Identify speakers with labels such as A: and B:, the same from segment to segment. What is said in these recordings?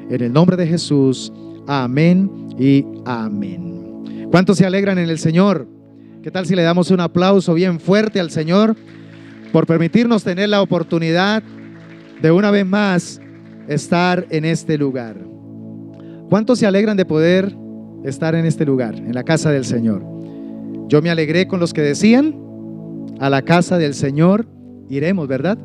A: En el nombre de Jesús, amén y amén. ¿Cuántos se alegran en el Señor? ¿Qué tal si le damos un aplauso bien fuerte al Señor por permitirnos tener la oportunidad de una vez más estar en este lugar? ¿Cuántos se alegran de poder estar en este lugar, en la casa del Señor? Yo me alegré con los que decían: a la casa del Señor iremos, ¿verdad?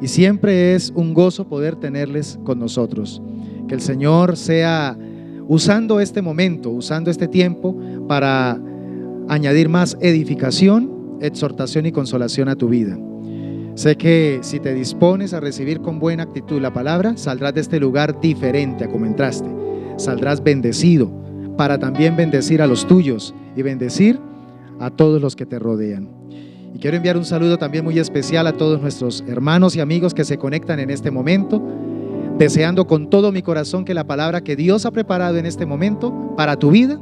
A: Y siempre es un gozo poder tenerles con nosotros. Que el Señor sea usando este momento, usando este tiempo para añadir más edificación, exhortación y consolación a tu vida. Sé que si te dispones a recibir con buena actitud la palabra, saldrás de este lugar diferente a como entraste. Saldrás bendecido para también bendecir a los tuyos y bendecir a todos los que te rodean. Y quiero enviar un saludo también muy especial a todos nuestros hermanos y amigos que se conectan en este momento, deseando con todo mi corazón que la palabra que Dios ha preparado en este momento para tu vida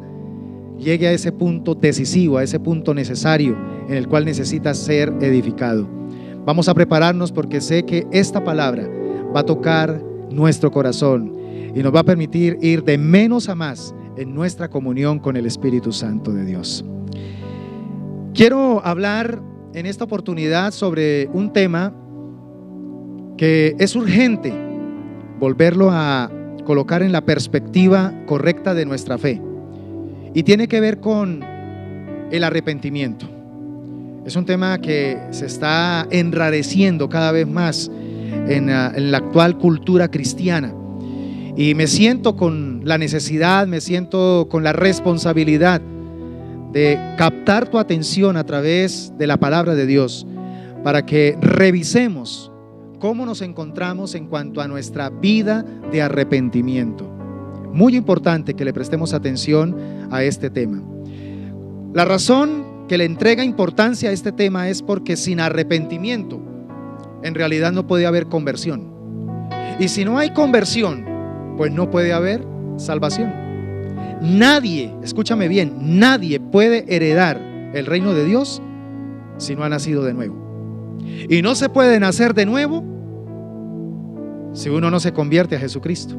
A: llegue a ese punto decisivo, a ese punto necesario en el cual necesitas ser edificado. Vamos a prepararnos porque sé que esta palabra va a tocar nuestro corazón y nos va a permitir ir de menos a más en nuestra comunión con el Espíritu Santo de Dios. Quiero hablar en esta oportunidad sobre un tema que es urgente volverlo a colocar en la perspectiva correcta de nuestra fe, y tiene que ver con el arrepentimiento. Es un tema que se está enrareciendo cada vez más en la actual cultura cristiana, y me siento con la necesidad, me siento con la responsabilidad de captar tu atención a través de la palabra de Dios para que revisemos cómo nos encontramos en cuanto a nuestra vida de arrepentimiento. Muy importante que le prestemos atención a este tema. La razón que le entrega importancia a este tema es porque sin arrepentimiento en realidad no puede haber conversión, y si no hay conversión, pues no puede haber salvación. Nadie, escúchame bien, nadie puede heredar el reino de Dios si no ha nacido de nuevo. Y no se puede nacer de nuevo si uno no se convierte a Jesucristo.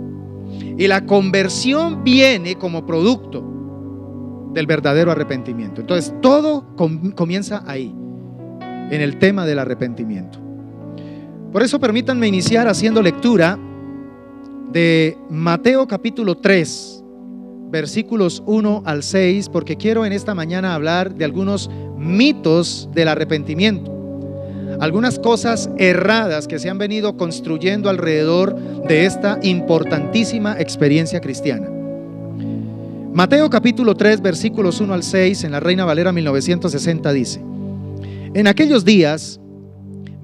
A: Y la conversión viene como producto del verdadero arrepentimiento. Entonces todo comienza ahí, en el tema del arrepentimiento. Por eso permítanme iniciar haciendo lectura de Mateo capítulo 3, versículos 1 al 6, porque quiero en esta mañana hablar de algunos mitos del arrepentimiento, algunas cosas erradas que se han venido construyendo alrededor de esta importantísima experiencia cristiana. Mateo capítulo 3, versículos 1 al 6, en la Reina Valera 1960 dice: en aquellos días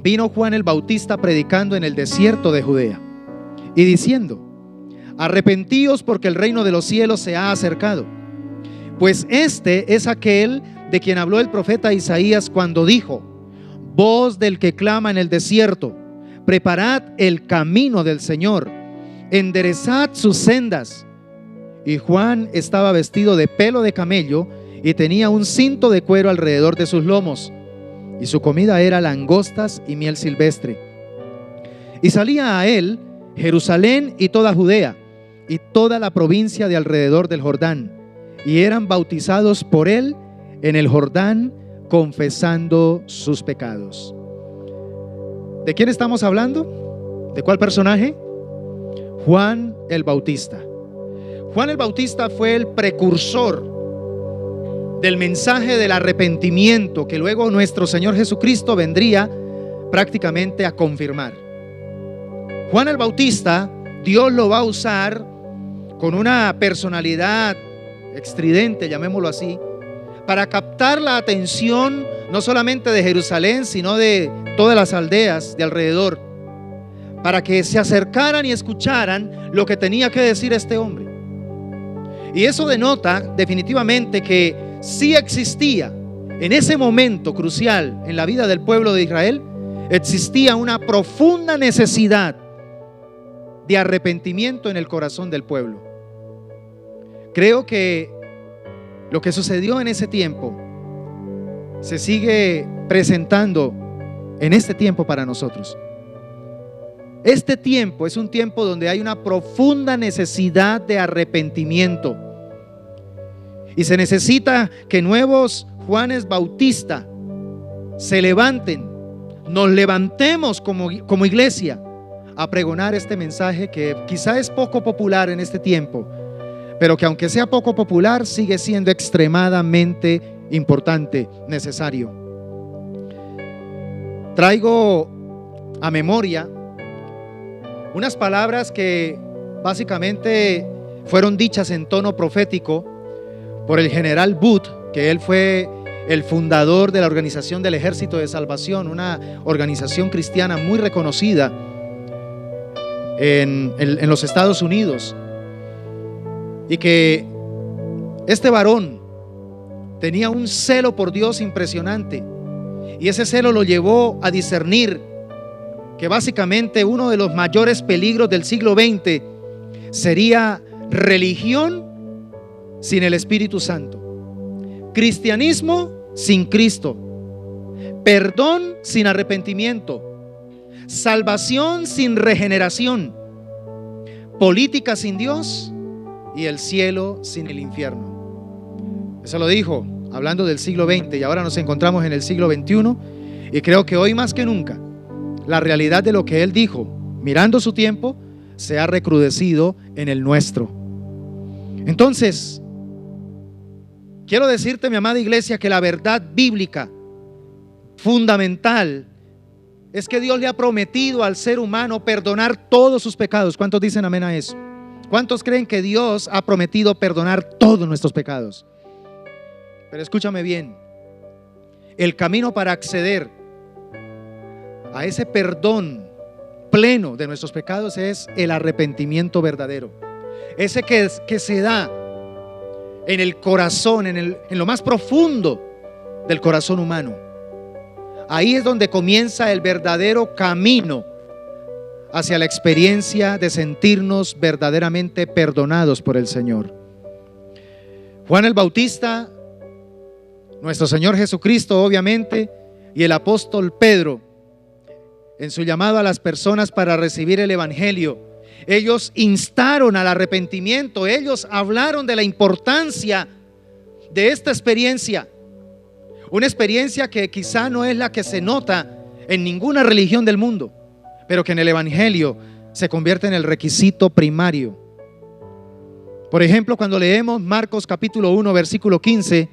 A: vino Juan el Bautista predicando en el desierto de Judea y diciendo: arrepentíos porque el reino de los cielos se ha acercado. Pues este es aquel de quien habló el profeta Isaías cuando dijo: voz del que clama en el desierto, preparad el camino del Señor, enderezad sus sendas. Y Juan estaba vestido de pelo de camello y tenía un cinto de cuero alrededor de sus lomos, y su comida era langostas y miel silvestre. Y salía a él Jerusalén y toda Judea y toda la provincia de alrededor del Jordán, y eran bautizados por él en el Jordán, confesando sus pecados. ¿De quién estamos hablando? ¿De cuál personaje? Juan el Bautista. Juan el Bautista fue el precursor del mensaje del arrepentimiento que luego nuestro Señor Jesucristo vendría prácticamente a confirmar. Juan el Bautista, Dios lo va a usar con una personalidad estridente, llamémoslo así, para captar la atención no solamente de Jerusalén, sino de todas las aldeas de alrededor, para que se acercaran y escucharan lo que tenía que decir este hombre. Y eso denota definitivamente que sí existía en ese momento crucial en la vida del pueblo de Israel, existía una profunda necesidad de arrepentimiento en el corazón del pueblo. Creo que lo que sucedió en ese tiempo se sigue presentando en este tiempo para nosotros. Este tiempo es un tiempo donde hay una profunda necesidad de arrepentimiento. Y se necesita que nuevos Juanes Bautista se levanten, nos levantemos como iglesia a pregonar este mensaje que quizá es poco popular en este tiempo, pero que aunque sea poco popular, sigue siendo extremadamente importante, necesario. Traigo a memoria unas palabras que básicamente fueron dichas en tono profético por el general Booth, que él fue el fundador de la Organización del Ejército de Salvación, una organización cristiana muy reconocida en los Estados Unidos, y que este varón tenía un celo por Dios impresionante, y ese celo lo llevó a discernir que básicamente uno de los mayores peligros del siglo XX sería religión sin el Espíritu Santo, cristianismo sin Cristo, perdón sin arrepentimiento, salvación sin regeneración, política sin Dios y el cielo sin el infierno. Eso lo dijo hablando del siglo XX, y ahora nos encontramos en el siglo XXI, y creo que hoy más que nunca la realidad de lo que él dijo, mirando su tiempo, se ha recrudecido en el nuestro. Entonces, quiero decirte, mi amada iglesia, que la verdad bíblica fundamental es que Dios le ha prometido al ser humano perdonar todos sus pecados. ¿Cuántos dicen amén a eso? ¿Cuántos creen que Dios ha prometido perdonar todos nuestros pecados? Pero escúchame bien, el camino para acceder a ese perdón pleno de nuestros pecados es el arrepentimiento verdadero, ese que se da en el corazón, en lo más profundo del corazón humano. Ahí es donde comienza el verdadero camino hacia la experiencia de sentirnos verdaderamente perdonados por el Señor. Juan el Bautista, nuestro Señor Jesucristo obviamente, y el apóstol Pedro, en su llamado a las personas para recibir el evangelio, ellos instaron al arrepentimiento, ellos hablaron de la importancia de esta experiencia, una experiencia que quizá no es la que se nota en ninguna religión del mundo, pero que en el evangelio se convierte en el requisito primario. Por ejemplo, cuando leemos Marcos capítulo 1 versículo 15,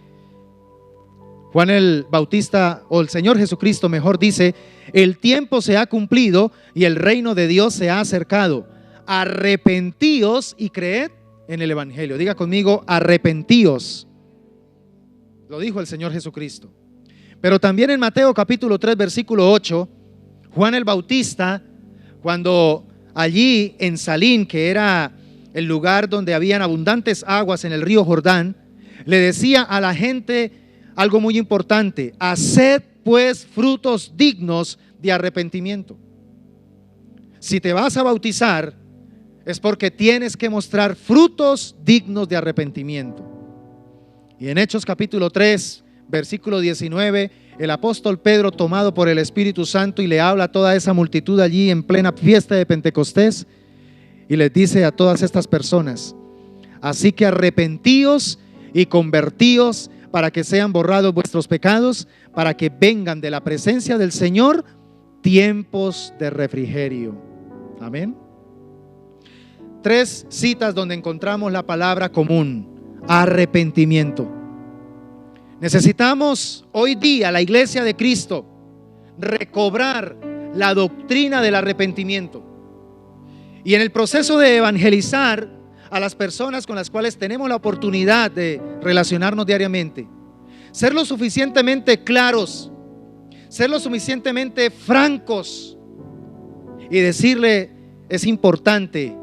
A: Juan el Bautista, o el Señor Jesucristo mejor, dice: el tiempo se ha cumplido y el reino de Dios se ha acercado. Arrepentíos y creed en el evangelio. Diga conmigo: arrepentíos. Lo dijo el Señor Jesucristo. Pero también en Mateo capítulo 3 versículo 8, Juan el Bautista, cuando allí en Salín, que era el lugar donde habían abundantes aguas en el río Jordán, le decía a la gente algo muy importante: haced pues frutos dignos de arrepentimiento. Si te vas a bautizar, es porque tienes que mostrar frutos dignos de arrepentimiento. Y en Hechos capítulo 3, versículo 19, el apóstol Pedro, tomado por el Espíritu Santo, y le habla a toda esa multitud allí en plena fiesta de Pentecostés, y les dice a todas estas personas: así que arrepentíos y convertíos para que sean borrados vuestros pecados, para que vengan de la presencia del Señor tiempos de refrigerio. Amén. 3 citas donde encontramos la palabra común: arrepentimiento. Necesitamos hoy día, la iglesia de Cristo, recobrar la doctrina del arrepentimiento. Y en el proceso de evangelizar a las personas con las cuales tenemos la oportunidad de relacionarnos diariamente, ser lo suficientemente claros, ser lo suficientemente francos y decirle: es importante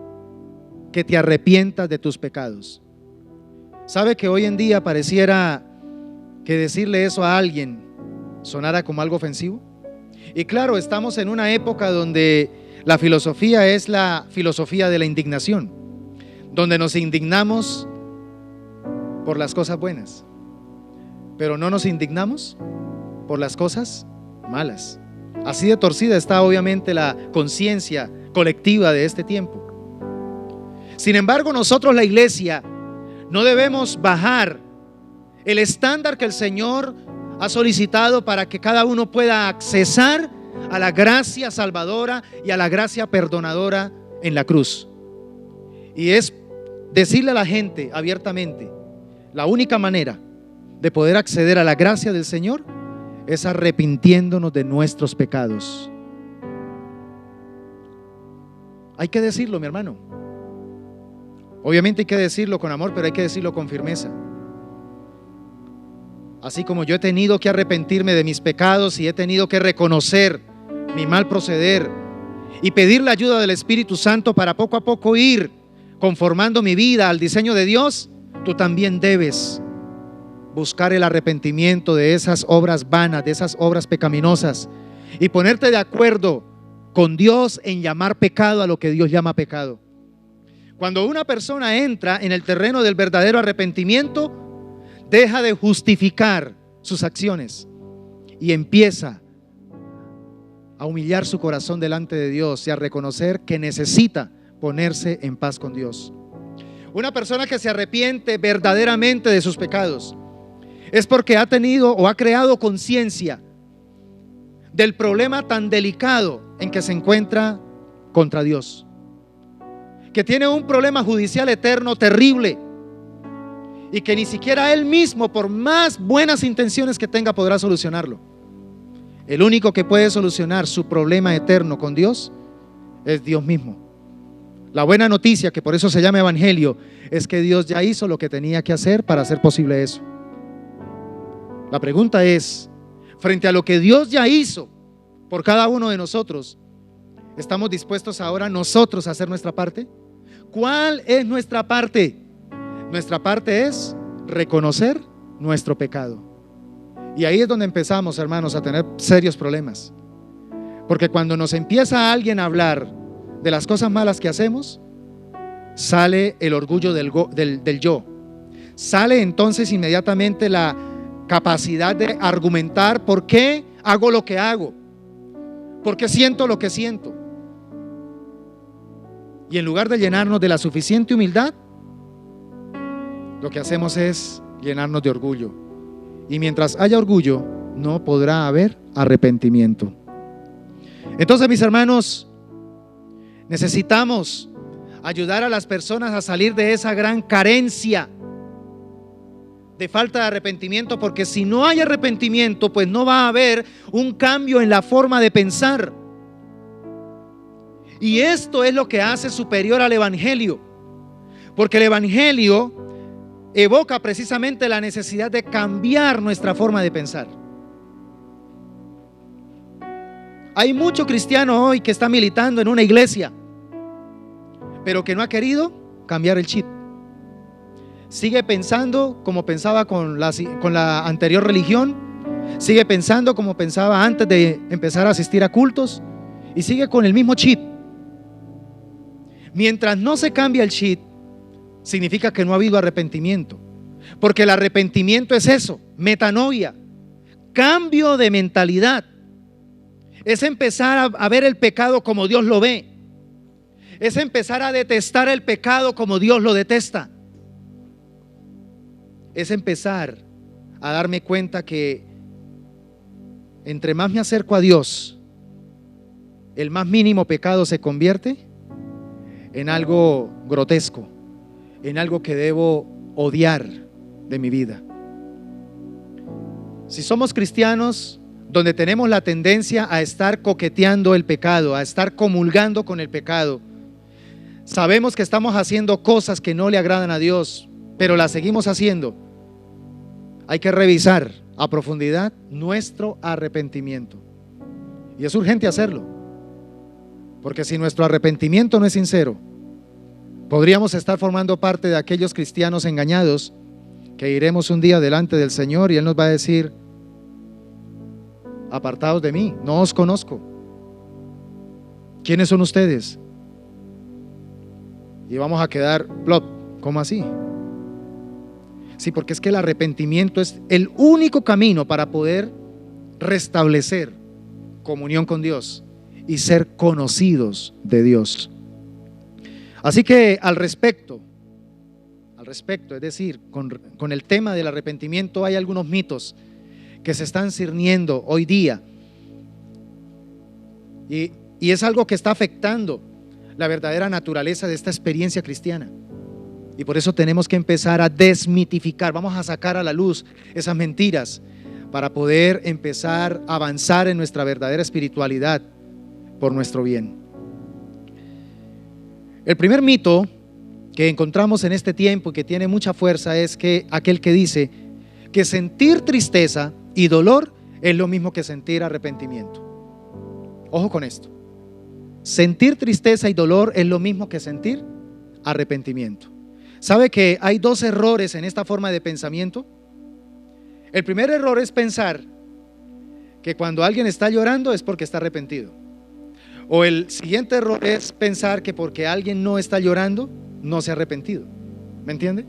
A: que te arrepientas de tus pecados. ¿Sabe que hoy en día pareciera que decirle eso a alguien sonara como algo ofensivo? Y claro, estamos en una época donde la filosofía es la filosofía de la indignación, donde nos indignamos por las cosas buenas, pero no nos indignamos por las cosas malas. Así de torcida está obviamente la conciencia colectiva de este tiempo. Sin embargo, nosotros, la iglesia, no debemos bajar el estándar que el Señor ha solicitado para que cada uno pueda accesar a la gracia salvadora y a la gracia perdonadora en la cruz. Y es decirle a la gente abiertamente: la única manera de poder acceder a la gracia del Señor es arrepintiéndonos de nuestros pecados. Hay que decirlo, mi hermano. Obviamente hay que decirlo con amor, pero hay que decirlo con firmeza. Así como yo he tenido que arrepentirme de mis pecados y he tenido que reconocer mi mal proceder y pedir la ayuda del Espíritu Santo para poco a poco ir conformando mi vida al diseño de Dios, tú también debes buscar el arrepentimiento de esas obras vanas, de esas obras pecaminosas, y ponerte de acuerdo con Dios en llamar pecado a lo que Dios llama pecado. Cuando una persona entra en el terreno del verdadero arrepentimiento, deja de justificar sus acciones y empieza a humillar su corazón delante de Dios y a reconocer que necesita ponerse en paz con Dios. Una persona que se arrepiente verdaderamente de sus pecados es porque ha tenido o ha creado conciencia del problema tan delicado en que se encuentra contra Dios, que tiene un problema judicial eterno terrible y que ni siquiera él mismo, por más buenas intenciones que tenga, podrá solucionarlo. El único que puede solucionar su problema eterno con Dios es Dios mismo. La buena noticia, que por eso se llama evangelio, es que Dios ya hizo lo que tenía que hacer para hacer posible eso. La pregunta es, frente a lo que Dios ya hizo por cada uno de nosotros, ¿estamos dispuestos ahora nosotros a hacer nuestra parte? ¿Cuál es nuestra parte? Nuestra parte es reconocer nuestro pecado. Y ahí es donde empezamos, hermanos, a tener serios problemas. Porque cuando nos empieza alguien a hablar de las cosas malas que hacemos, sale el orgullo del yo. Sale entonces inmediatamente la capacidad de argumentar por qué hago lo que hago, por qué siento lo que siento. Y en lugar de llenarnos de la suficiente humildad, lo que hacemos es llenarnos de orgullo. Y mientras haya orgullo, no podrá haber arrepentimiento. Entonces, mis hermanos, necesitamos ayudar a las personas a salir de esa gran carencia de falta de arrepentimiento, porque si no hay arrepentimiento, pues no va a haber un cambio en la forma de pensar. Y esto es lo que hace superior al evangelio, porque el evangelio evoca precisamente la necesidad de cambiar nuestra forma de pensar. Hay mucho cristiano hoy que está militando en una iglesia, pero que no ha querido cambiar el chip. Sigue pensando como pensaba con la anterior religión, sigue pensando como pensaba antes de empezar a asistir a cultos, y sigue con el mismo chip. Mientras no se cambia el chip, significa que no ha habido arrepentimiento, porque el arrepentimiento es eso, metanoia, cambio de mentalidad. Es empezar a ver el pecado como Dios lo ve, es empezar a detestar el pecado como Dios lo detesta, es empezar a darme cuenta que entre más me acerco a Dios, el más mínimo pecado se convierte en algo grotesco, en algo que debo odiar de mi vida. Si somos cristianos donde tenemos la tendencia a estar coqueteando el pecado, a estar comulgando con el pecado, sabemos que estamos haciendo cosas que no le agradan a Dios, pero las seguimos haciendo, hay que revisar a profundidad nuestro arrepentimiento. Y es urgente hacerlo, porque si nuestro arrepentimiento no es sincero, podríamos estar formando parte de aquellos cristianos engañados que iremos un día delante del Señor y Él nos va a decir: apartados de mí, no os conozco. ¿Quiénes son ustedes? Y vamos a quedar plop. ¿Cómo así? Sí, porque es que el arrepentimiento es el único camino para poder restablecer comunión con Dios y ser conocidos de Dios. Así que al respecto, es decir, con el tema del arrepentimiento, hay algunos mitos que se están cirniendo hoy día, y es algo que está afectando la verdadera naturaleza de esta experiencia cristiana. Y por eso tenemos que empezar a desmitificar, vamos a sacar a la luz esas mentiras para poder empezar a avanzar en nuestra verdadera espiritualidad por nuestro bien. El primer mito que encontramos en este tiempo y que tiene mucha fuerza es que aquel que dice que sentir tristeza y dolor es lo mismo que sentir arrepentimiento. Ojo con esto. Sentir tristeza y dolor es lo mismo que sentir arrepentimiento. ¿Sabe que hay dos errores en esta forma de pensamiento? El primer error es pensar que cuando alguien está llorando es porque está arrepentido. O el siguiente error es pensar que porque alguien no está llorando, no se ha arrepentido. ¿Me entiende?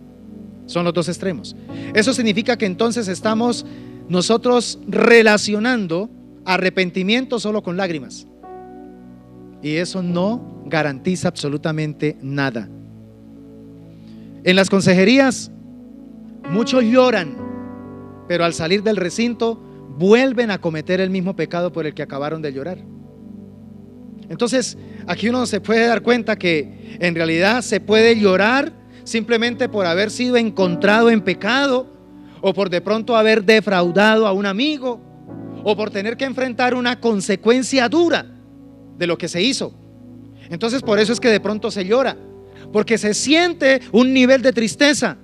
A: Son los dos extremos. Eso significa que entonces estamos nosotros relacionando arrepentimiento solo con lágrimas. Y eso no garantiza absolutamente nada. En las consejerías, muchos lloran, pero al salir del recinto vuelven a cometer el mismo pecado por el que acabaron de llorar. Entonces, aquí uno se puede dar cuenta que en realidad se puede llorar simplemente por haber sido encontrado en pecado, o por de pronto haber defraudado a un amigo, o por tener que enfrentar una consecuencia dura de lo que se hizo. Entonces, por eso es que de pronto se llora, porque se siente un nivel de tristeza.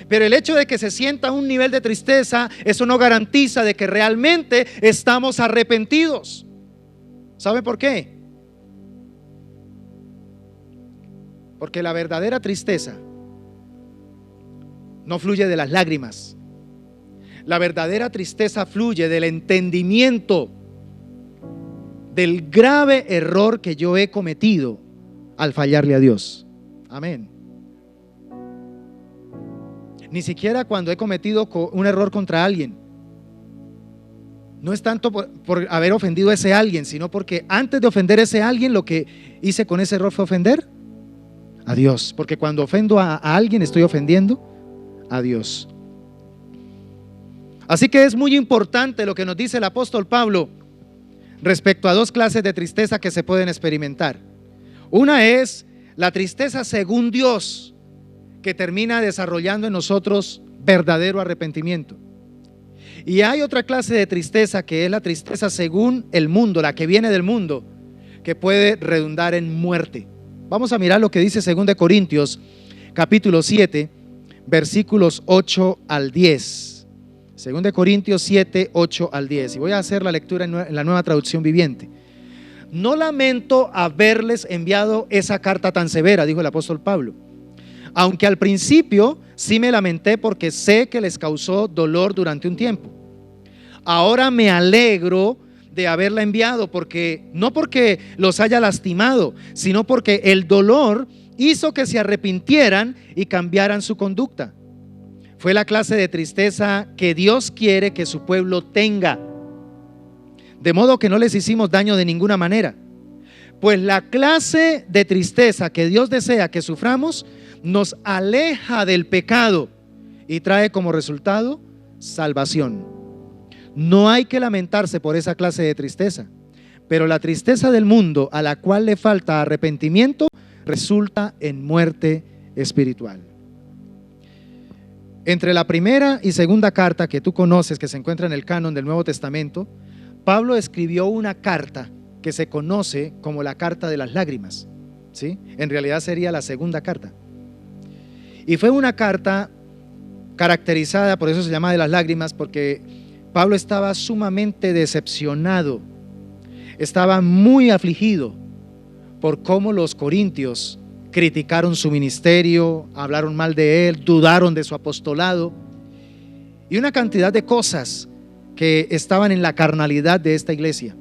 A: Pero el hecho de que se sienta un nivel de tristeza, eso no garantiza de que realmente estamos arrepentidos. ¿Sabe por qué? Porque la verdadera tristeza no fluye de las lágrimas. La verdadera tristeza fluye del entendimiento del grave error que yo he cometido al fallarle a Dios. Amén. Ni siquiera cuando he cometido un error contra alguien. No es tanto por haber ofendido a ese alguien, sino porque antes de ofender a ese alguien, lo que hice con ese error fue ofender a Dios. Porque cuando ofendo a alguien, estoy ofendiendo a Dios. Así que es muy importante lo que nos dice el apóstol Pablo respecto a dos clases de tristeza que se pueden experimentar. Una es la tristeza según Dios, que termina desarrollando en nosotros verdadero arrepentimiento. Y hay otra clase de tristeza que es la tristeza según el mundo, la que viene del mundo, que puede redundar en muerte. Vamos a mirar lo que dice 2 Corintios capítulo 7, versículos 8 al 10. 2 Corintios 7, 8 al 10. Y voy a hacer la lectura en la Nueva Traducción Viviente. No lamento haberles enviado esa carta tan severa, dijo el apóstol Pablo, aunque al principio sí me lamenté porque sé que les causó dolor durante un tiempo. Ahora me alegro de haberla enviado, no porque los haya lastimado, sino porque el dolor hizo que se arrepintieran y cambiaran su conducta. Fue la clase de tristeza que Dios quiere que su pueblo tenga, de modo que no les hicimos daño de ninguna manera. Pues la clase de tristeza que Dios desea que suframos nos aleja del pecado y trae como resultado salvación. No hay que lamentarse por esa clase de tristeza, pero la tristeza del mundo a la cual le falta arrepentimiento resulta en muerte espiritual. Entre la primera y segunda carta que tú conoces, que se encuentra en el canon del Nuevo Testamento, Pablo escribió una carta que se conoce como la carta de las lágrimas, ¿sí? En realidad sería la segunda carta. Y fue una carta caracterizada, por eso se llama de las lágrimas, porque Pablo estaba sumamente decepcionado, estaba muy afligido por cómo los corintios criticaron su ministerio, hablaron mal de él, dudaron de su apostolado y una cantidad de cosas que estaban en la carnalidad de esta iglesia.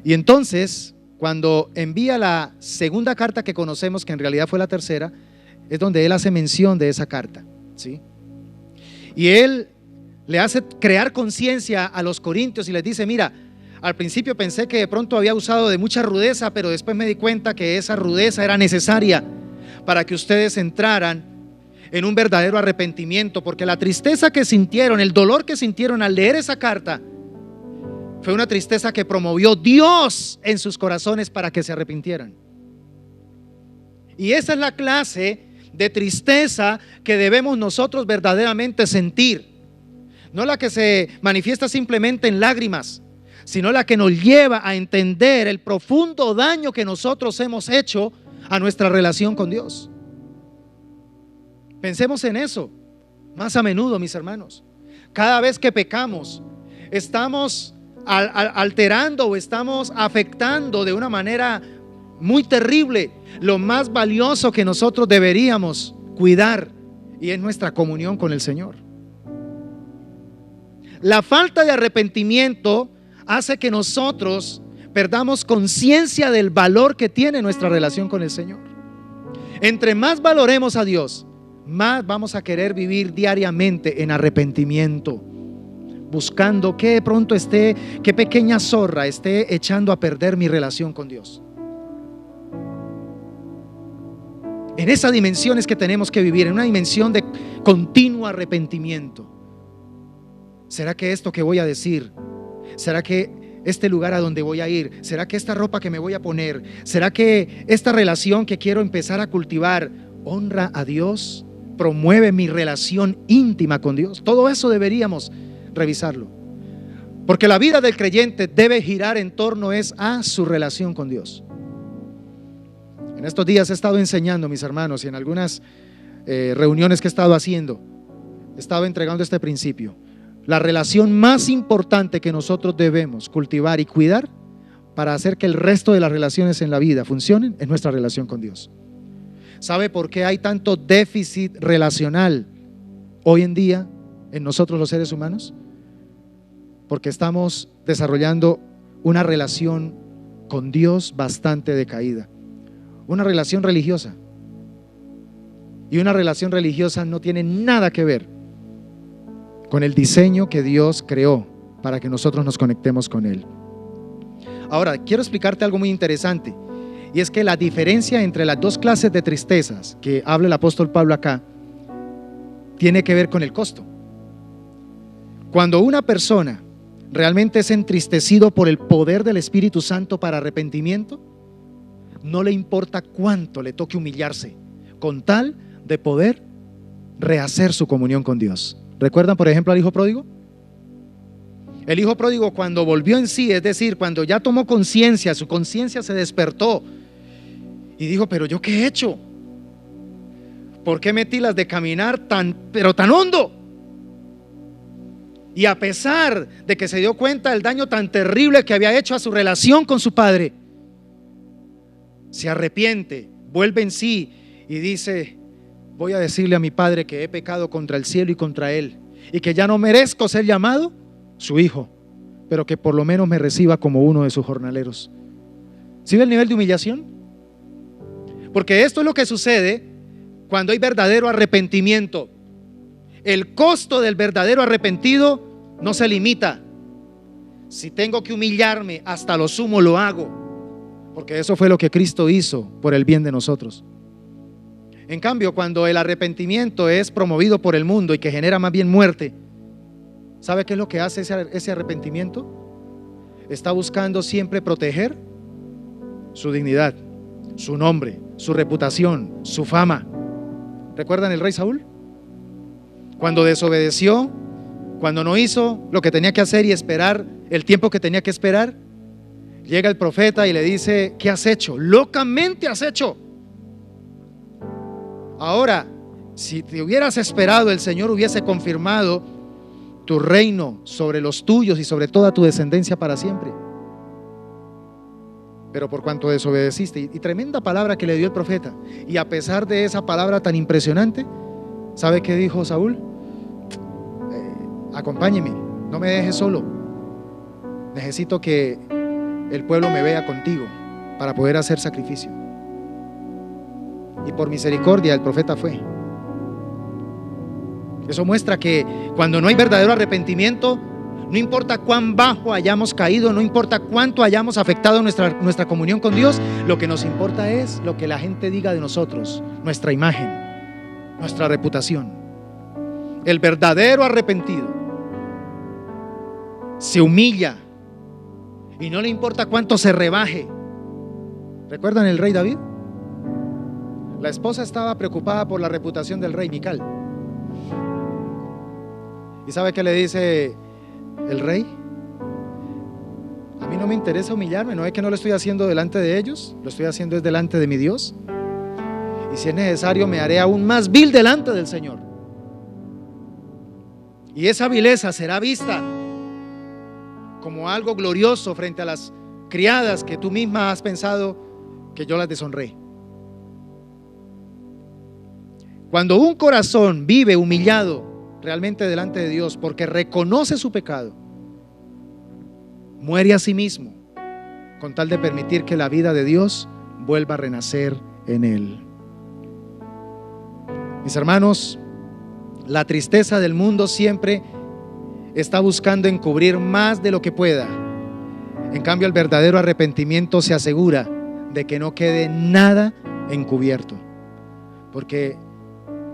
A: Y entonces, cuando envía la segunda carta que conocemos, que en realidad fue la tercera, es donde él hace mención de esa carta, ¿sí? Y él le hace crear conciencia a los corintios y les dice: mira, Al principio pensé que de pronto había usado de mucha rudeza, pero después me di cuenta que esa rudeza era necesaria para que ustedes entraran en un verdadero arrepentimiento, porque la tristeza que sintieron, el dolor que sintieron al leer esa carta, fue una tristeza que promovió Dios en sus corazones para que se arrepintieran. Y esa es la clase de tristeza que debemos nosotros verdaderamente sentir. No la que se manifiesta simplemente en lágrimas, sino la que nos lleva a entender el profundo daño que nosotros hemos hecho a nuestra relación con Dios. Pensemos en eso más a menudo, mis hermanos. Cada vez que pecamos, estamos alterando o estamos afectando de una manera muy terrible lo más valioso que nosotros deberíamos cuidar, y es nuestra comunión con el Señor. La falta de arrepentimiento hace que nosotros perdamos conciencia del valor que tiene nuestra relación con el Señor. Entre más valoremos a Dios, más vamos a querer vivir diariamente en arrepentimiento, buscando que de pronto qué pequeña zorra esté echando a perder mi relación con Dios. En esa dimensión es que tenemos que vivir, en una dimensión de continuo arrepentimiento. ¿Será que esto que voy a decir? ¿Será que este lugar a donde voy a ir? ¿Será que esta ropa que me voy a poner? ¿Será que esta relación que quiero empezar a cultivar honra a Dios? ¿Promueve mi relación íntima con Dios? Todo eso deberíamos revisarlo, porque la vida del creyente debe girar en torno a su relación con Dios. En estos días he estado enseñando, mis hermanos, y en algunas reuniones que he estado haciendo, he estado entregando este principio. La relación más importante que nosotros debemos cultivar y cuidar para hacer que el resto de las relaciones en la vida funcionen es nuestra relación con Dios. ¿Sabe por qué hay tanto déficit relacional hoy en día en nosotros los seres humanos? Porque estamos desarrollando una relación con Dios bastante decaída, una relación religiosa. Y una relación religiosa no tiene nada que ver con el diseño que Dios creó para que nosotros nos conectemos con Él. Ahora, quiero explicarte algo muy interesante, y es que la diferencia entre las dos clases de tristezas que habla el apóstol Pablo acá tiene que ver con el costo. Cuando una persona realmente es entristecido por el poder del Espíritu Santo para arrepentimiento, no le importa cuánto le toque humillarse, con tal de poder rehacer su comunión con Dios. ¿Recuerdan, por ejemplo, al hijo pródigo? El hijo pródigo, cuando volvió en sí, es decir, cuando ya tomó conciencia, su conciencia se despertó y dijo: pero ¿yo qué he hecho? ¿Por qué metí las de caminar pero tan hondo? Y a pesar de que se dio cuenta del daño tan terrible que había hecho a su relación con su padre, se arrepiente, vuelve en sí y dice: voy a decirle a mi padre que he pecado contra el cielo y contra él, y que ya no merezco ser llamado su hijo, pero que por lo menos me reciba como uno de sus jornaleros. ¿Sí ve el nivel de humillación? Porque esto es lo que sucede cuando hay verdadero arrepentimiento. El costo del verdadero arrepentido no se limita. Si tengo que humillarme hasta lo sumo, lo hago, porque eso fue lo que Cristo hizo por el bien de nosotros. En cambio, cuando el arrepentimiento es promovido por el mundo y que genera más bien muerte, ¿sabe qué es lo que hace ese arrepentimiento? Está buscando siempre proteger su dignidad, su nombre, su reputación, su fama. ¿Recuerdan el rey Saúl? Cuando desobedeció, cuando no hizo lo que tenía que hacer y esperar el tiempo que tenía que esperar, llega el profeta y le dice: ¿qué has hecho? Locamente has hecho. Ahora, si te hubieras esperado, el Señor hubiese confirmado tu reino sobre los tuyos y sobre toda tu descendencia para siempre. Pero por cuanto desobedeciste, y tremenda palabra que le dio el profeta, y a pesar de esa palabra tan impresionante, ¿sabe qué dijo Saúl? Acompáñeme, no me dejes solo, necesito que el pueblo me vea contigo para poder hacer sacrificio. Y por misericordia el profeta fue. Eso muestra que cuando no hay verdadero arrepentimiento, No importa cuán bajo hayamos caído, no importa cuánto hayamos afectado nuestra comunión con Dios, lo que nos importa es lo que la gente diga de nosotros, nuestra imagen, nuestra reputación. El verdadero arrepentido se humilla y no le importa cuánto se rebaje. ¿Recuerdan el rey David? La esposa estaba preocupada por la reputación del rey Mical. ¿Y sabe qué le dice el rey? A mí no me interesa humillarme, no es que no lo estoy haciendo delante de ellos, lo estoy haciendo es delante de mi Dios. Y si es necesario me haré aún más vil delante del Señor. Y esa vileza será vista como algo glorioso frente a las criadas que tú misma has pensado que yo las deshonré. Cuando un corazón vive humillado realmente delante de Dios porque reconoce su pecado, muere a sí mismo con tal de permitir que la vida de Dios vuelva a renacer en él. Mis hermanos, la tristeza del mundo siempre está buscando encubrir más de lo que pueda. En cambio, el verdadero arrepentimiento se asegura de que no quede nada encubierto, porque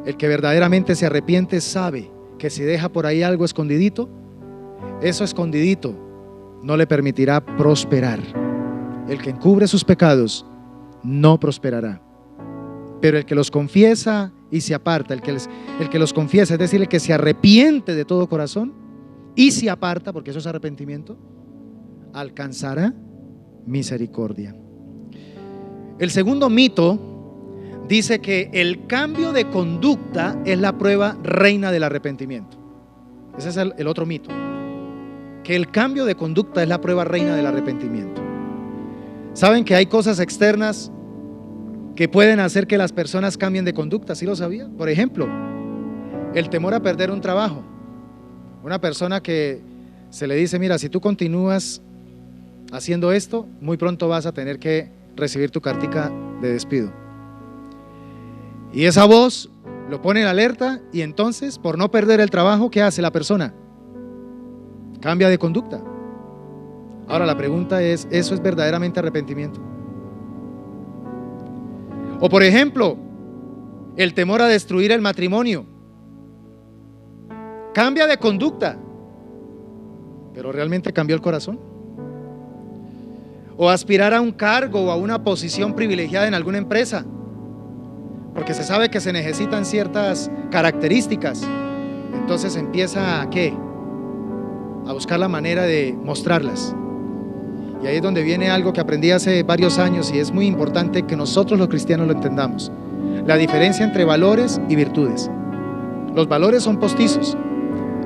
A: el que verdaderamente se arrepiente sabe que si deja por ahí algo escondidito, eso escondidito no le permitirá prosperar. El que encubre sus pecados no prosperará, pero el que los confiesa y se aparta, el que los confiesa, es decir, el que se arrepiente de todo corazón y se aparta, porque eso es arrepentimiento, alcanzará misericordia. El segundo mito dice que el cambio de conducta es la prueba reina del arrepentimiento. Ese es el otro mito, que el cambio de conducta es la prueba reina del arrepentimiento. ¿Saben que hay cosas externas que pueden hacer que las personas cambien de conducta? ¿Sí lo sabía? Por ejemplo, el temor a perder un trabajo. Una persona que se le dice: mira, si tú continúas haciendo esto, muy pronto vas a tener que recibir tu cartica de despido. Y esa voz lo pone en alerta, y entonces, por no perder el trabajo, ¿qué hace la persona? Cambia de conducta. Ahora la pregunta es, ¿eso es verdaderamente arrepentimiento? O por ejemplo, el temor a destruir el matrimonio. Cambia de conducta, pero ¿realmente cambió el corazón? O aspirar a un cargo o a una posición privilegiada en alguna empresa, porque se sabe que se necesitan ciertas características. Entonces empieza ¿a qué? A buscar la manera de mostrarlas. Y ahí es donde viene algo que aprendí hace varios años, y es muy importante que nosotros los cristianos lo entendamos: la diferencia entre valores y virtudes. Los valores son postizos,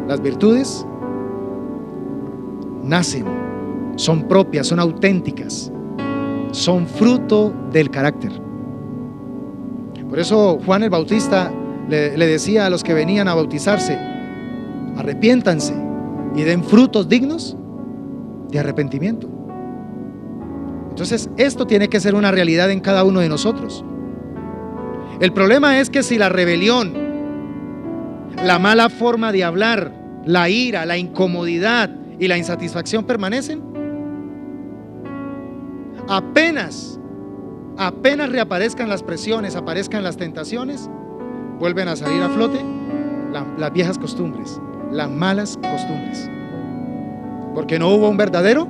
A: las virtudes nacen, son propias, son auténticas, son fruto del carácter. Por eso Juan el Bautista le decía a los que venían a bautizarse: arrepiéntanse y den frutos dignos de arrepentimiento. Entonces, esto tiene que ser una realidad en cada uno de nosotros. El problema es que si la rebelión, la mala forma de hablar, la ira, la incomodidad y la insatisfacción permanecen, apenas reaparezcan las presiones, aparezcan las tentaciones, vuelven a salir a flote las viejas costumbres, las malas costumbres, porque no hubo un verdadero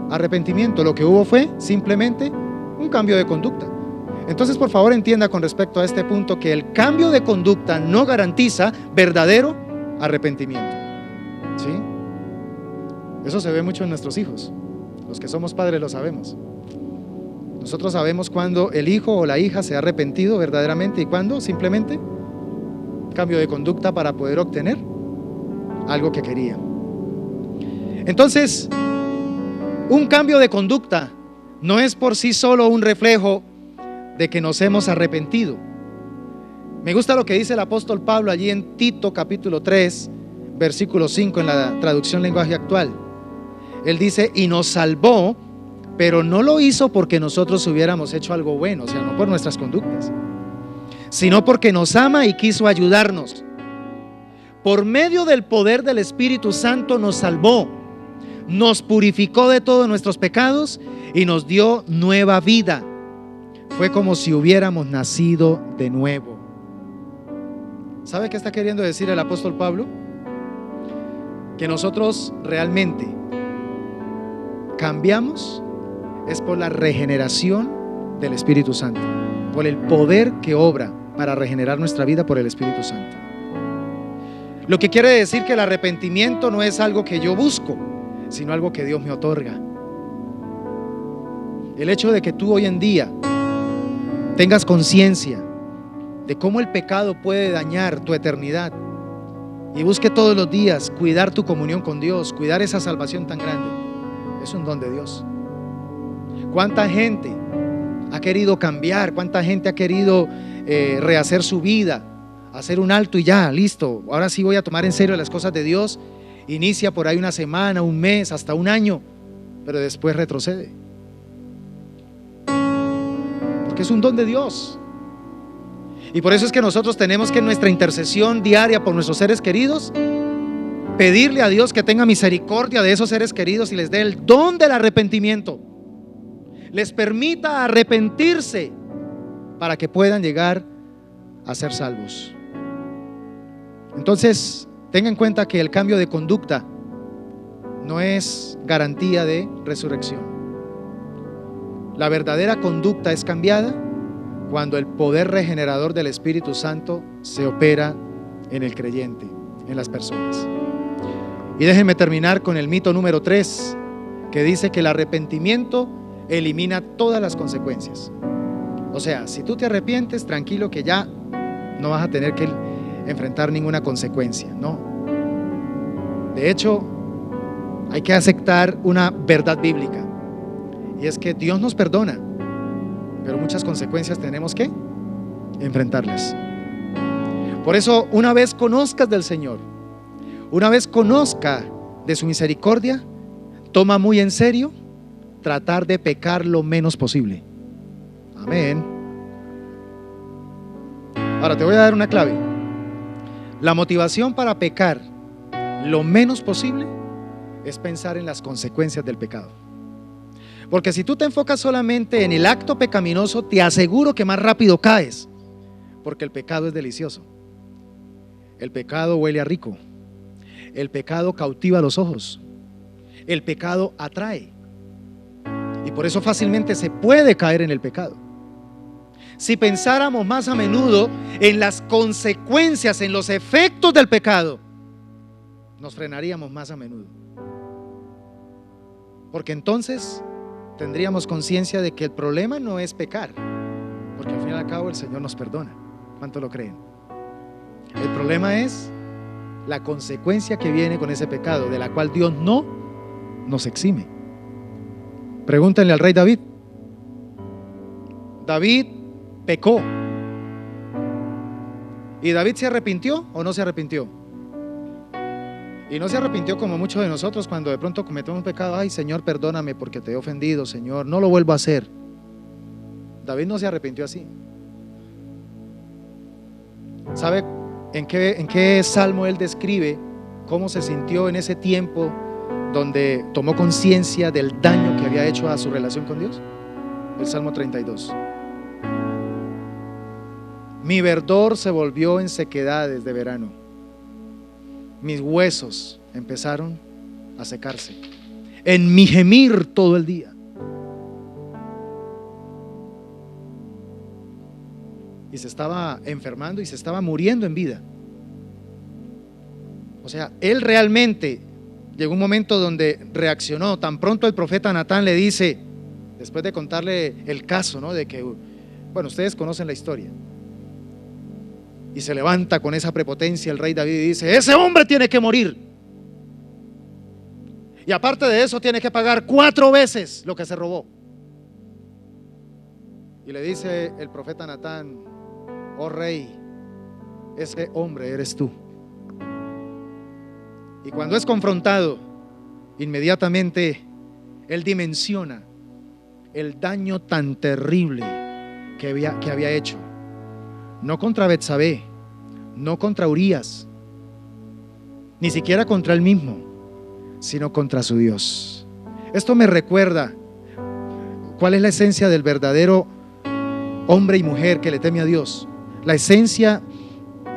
A: arrepentimiento. Lo que hubo fue simplemente un cambio de conducta. Entonces, por favor, entienda con respecto a este punto que el cambio de conducta no garantiza verdadero arrepentimiento. ¿Sí? Eso se ve mucho en nuestros hijos. Los que somos padres lo sabemos. Nosotros sabemos cuando el hijo o la hija se ha arrepentido verdaderamente y cuando simplemente cambio de conducta para poder obtener algo que quería. Entonces, un cambio de conducta no es por sí solo un reflejo de que nos hemos arrepentido. Me gusta lo que dice el apóstol Pablo allí en Tito capítulo 3, versículo 5 en la traducción lenguaje actual. Él dice: y nos salvó, pero no lo hizo porque nosotros hubiéramos hecho algo bueno, o sea, no por nuestras conductas, sino porque nos ama y quiso ayudarnos. por medio del poder del Espíritu Santo nos salvó, nos purificó de todos nuestros pecados y nos dio nueva vida. Fue como si hubiéramos nacido de nuevo. ¿Sabe qué está queriendo decir el apóstol Pablo? Que nosotros realmente cambiamos es por la regeneración del Espíritu Santo, por el poder que obra para regenerar nuestra vida por el Espíritu Santo. Lo que quiere decir que el arrepentimiento no es algo que yo busco, sino algo que Dios me otorga. El hecho de que tú hoy en día tengas conciencia de cómo el pecado puede dañar tu eternidad y busque todos los días cuidar tu comunión con Dios, cuidar esa salvación tan grande, es un don de Dios. ¿Cuánta gente ha querido cambiar? ¿Cuánta gente ha querido rehacer su vida? Hacer un alto y ya, listo, ahora sí voy a tomar en serio las cosas de Dios. Inicia por ahí una semana, un mes, hasta un año, pero después retrocede, porque es un don de Dios. Y por eso es que nosotros tenemos que en nuestra intercesión diaria por nuestros seres queridos pedirle a Dios que tenga misericordia de esos seres queridos y les dé el don del arrepentimiento, les permita arrepentirse para que puedan llegar a ser salvos. Entonces, tenga en cuenta que el cambio de conducta no es garantía de resurrección. La verdadera conducta es cambiada cuando el poder regenerador del Espíritu Santo se opera en el creyente, en las personas. Y déjenme terminar con el mito número 3, que dice que el arrepentimiento elimina todas las consecuencias. O sea, si tú te arrepientes, tranquilo que ya no vas a tener que enfrentar ninguna consecuencia, no. De hecho, hay que aceptar una verdad bíblica, y es que Dios nos perdona, pero muchas consecuencias tenemos que enfrentarlas. Por eso, una vez conozcas del Señor, una vez conozca de su misericordia, toma muy en serio tratar de pecar lo menos posible. Amén. Ahora te voy a dar una clave. La motivación para pecar lo menos posible es pensar en las consecuencias del pecado. Porque si tú te enfocas solamente en el acto pecaminoso, te aseguro que más rápido caes, porque el pecado es delicioso. El pecado huele a rico. El pecado cautiva los ojos. El pecado atrae. Y por eso fácilmente se puede caer en el pecado. Si pensáramos más a menudo en las consecuencias, en los efectos del pecado, nos frenaríamos más a menudo. Porque entonces tendríamos conciencia de que el problema no es pecar, porque al fin y al cabo el Señor nos perdona. ¿Cuánto lo creen? El problema es la consecuencia que viene con ese pecado, de la cual Dios no nos exime. Pregúntenle al rey David. David pecó. ¿Y David se arrepintió o no se arrepintió? Y no se arrepintió como muchos de nosotros cuando de pronto cometemos un pecado. Ay, Señor, perdóname porque te he ofendido, Señor, no lo vuelvo a hacer. David no se arrepintió así. ¿Sabe en qué salmo él describe cómo se sintió en ese tiempo donde tomó conciencia del daño que había hecho a su relación con Dios? El Salmo 32. Mi verdor se volvió en sequedades de verano. Mis huesos empezaron a secarse en mi gemir todo el día. Y se estaba enfermando y se estaba muriendo en vida. O sea, él realmente llegó un momento donde reaccionó. Tan pronto el profeta Natán le dice, después de contarle el caso, ¿no? De que, bueno, ustedes conocen la historia. Y se levanta con esa prepotencia el rey David y dice, ese hombre tiene que morir. Y aparte de eso tiene que pagar 4 veces lo que se robó. Y le dice el profeta Natán, oh rey, ese hombre eres tú. Y cuando es confrontado, inmediatamente él dimensiona el daño tan terrible que había hecho. No contra Betsabé, no contra Urías, ni siquiera contra él mismo, sino contra su Dios. Esto me recuerda cuál es la esencia del verdadero hombre y mujer que le teme a Dios. La esencia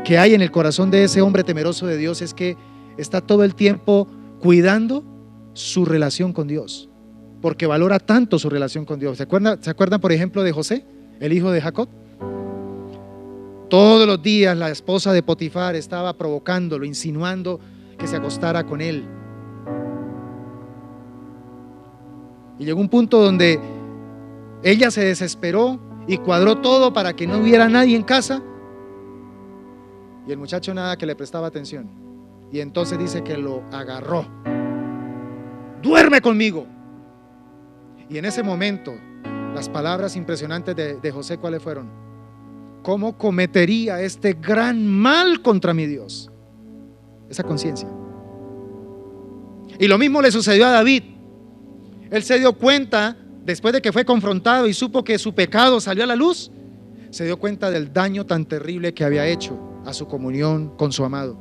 A: que hay en el corazón de ese hombre temeroso de Dios es que está todo el tiempo cuidando su relación con Dios, porque valora tanto su relación con Dios. ¿Se acuerdan, por ejemplo, de José, el hijo de Jacob? Todos los días la esposa de Potifar estaba provocándolo, insinuando que se acostara con él. Y llegó un punto donde ella se desesperó y cuadró todo para que no hubiera nadie en casa, y el muchacho nada que le prestaba atención. Y entonces dice que lo agarró: duerme conmigo. Y en ese momento las palabras impresionantes de José, ¿cuáles fueron? ¿Cómo cometería este gran mal contra mi Dios? Esa conciencia. Y lo mismo le sucedió a David. Él se dio cuenta, después de que fue confrontado y supo que su pecado salió a la luz, se dio cuenta del daño tan terrible que había hecho a su comunión con su amado.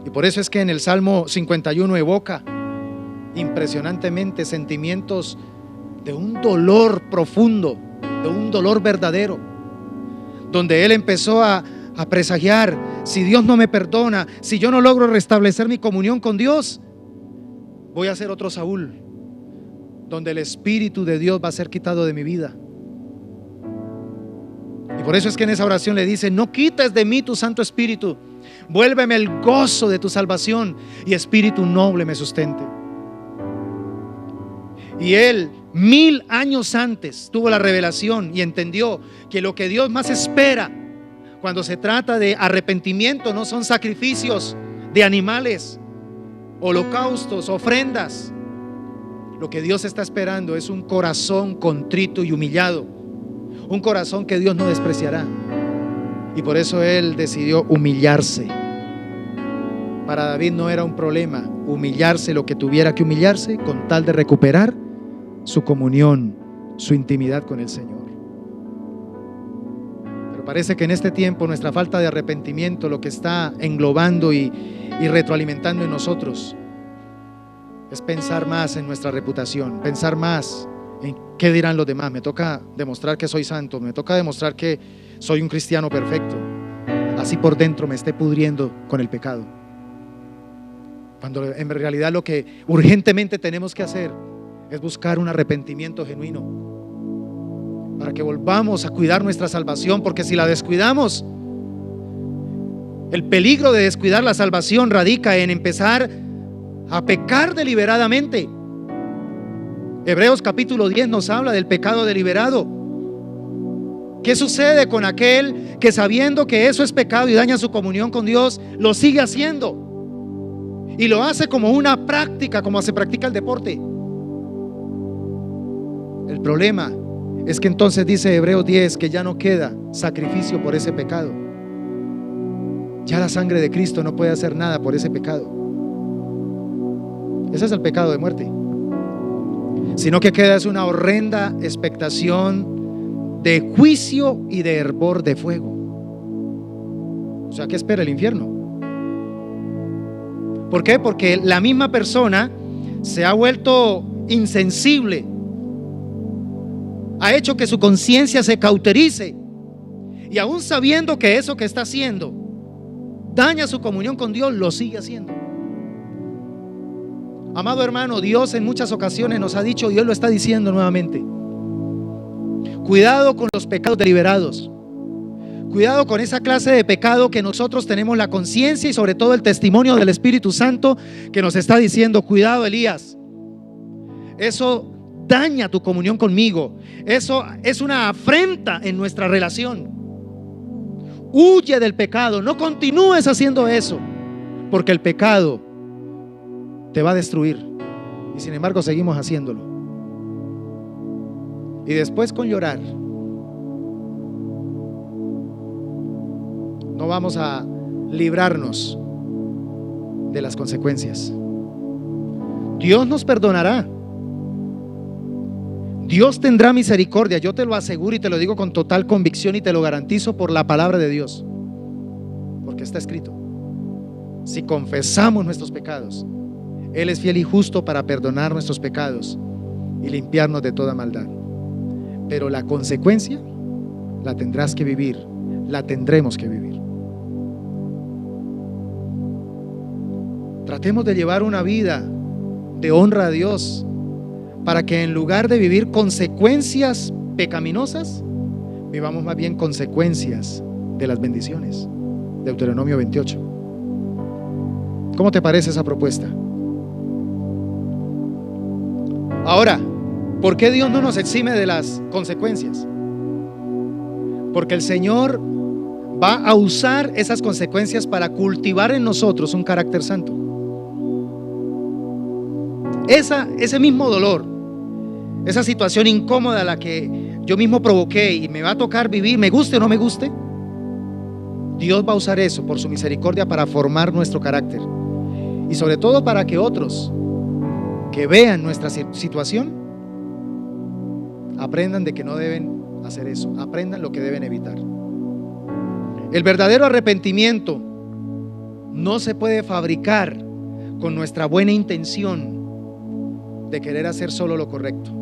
A: Y por eso es que en el Salmo 51 evoca impresionantemente sentimientos de un dolor profundo, de un dolor verdadero, donde él empezó a presagiar: si Dios no me perdona, si yo no logro restablecer mi comunión con Dios, voy a ser otro Saúl, donde el Espíritu de Dios va a ser quitado de mi vida. Y por eso es que en esa oración le dice: no quites de mí tu Santo Espíritu, vuélveme el gozo de tu salvación y espíritu noble me sustente. Y él, 1000 años antes, tuvo la revelación y entendió que lo que Dios más espera cuando se trata de arrepentimiento no son sacrificios de animales, holocaustos, ofrendas. Lo que Dios está esperando es un corazón contrito y humillado, un corazón que Dios no despreciará. Y por eso él decidió humillarse. Para David no era un problema humillarse lo que tuviera que humillarse, con tal de recuperar su comunión, su intimidad con el Señor. Pero parece que en este tiempo nuestra falta de arrepentimiento lo que está englobando y retroalimentando en nosotros es pensar más en nuestra reputación, pensar más en qué dirán los demás. Me toca demostrar que soy santo, me toca demostrar que soy un cristiano perfecto, así por dentro me esté pudriendo con el pecado, cuando en realidad lo que urgentemente tenemos que hacer es buscar un arrepentimiento genuino, para que volvamos a cuidar nuestra salvación, porque si la descuidamos, el peligro de descuidar la salvación radica en empezar a pecar deliberadamente. Hebreos capítulo 10 nos habla del pecado deliberado. ¿Qué sucede con aquel que, sabiendo que eso es pecado y daña su comunión con Dios, lo sigue haciendo? Y lo hace como una práctica, como se practica el deporte. El problema es que entonces dice Hebreos 10 que ya no queda sacrificio por ese pecado. Ya la sangre de Cristo no puede hacer nada por ese pecado. Ese es el pecado de muerte. Sino que queda es una horrenda expectación de juicio y de hervor de fuego. O sea, ¿qué espera el infierno? ¿Por qué? Porque la misma persona se ha vuelto insensible, ha hecho que su conciencia se cauterice, y aún sabiendo que eso que está haciendo daña su comunión con Dios, lo sigue haciendo. Amado hermano, Dios en muchas ocasiones nos ha dicho, Dios lo está diciendo nuevamente: cuidado con los pecados deliberados, cuidado con esa clase de pecado que nosotros tenemos la conciencia y sobre todo el testimonio del Espíritu Santo que nos está diciendo: cuidado, Elías, eso daña tu comunión conmigo, eso es una afrenta en nuestra relación. Huye del pecado, no continúes haciendo eso, porque el pecado te va a destruir. Y sin embargo seguimos haciéndolo. Y después, con llorar, no vamos a librarnos de las consecuencias. Dios nos perdonará, Dios tendrá misericordia, yo te lo aseguro y te lo digo con total convicción y te lo garantizo por la palabra de Dios, porque está escrito: si confesamos nuestros pecados, Él es fiel y justo para perdonar nuestros pecados y limpiarnos de toda maldad. Pero la consecuencia la tendrás que vivir, la tendremos que vivir. Tratemos de llevar una vida de honra a Dios, para que en lugar de vivir consecuencias pecaminosas, vivamos más bien consecuencias de las bendiciones. Deuteronomio 28. ¿Cómo te parece esa propuesta? Ahora, ¿por qué Dios no nos exime de las consecuencias? Porque el Señor va a usar esas consecuencias para cultivar en nosotros un carácter santo. Ese mismo dolor, esa situación incómoda a la que yo mismo provoqué y me va a tocar vivir, me guste o no me guste, Dios va a usar eso por su misericordia para formar nuestro carácter, y sobre todo para que otros que vean nuestra situación aprendan de que no deben hacer eso, aprendan lo que deben evitar. El verdadero arrepentimiento no se puede fabricar con nuestra buena intención de querer hacer solo lo correcto.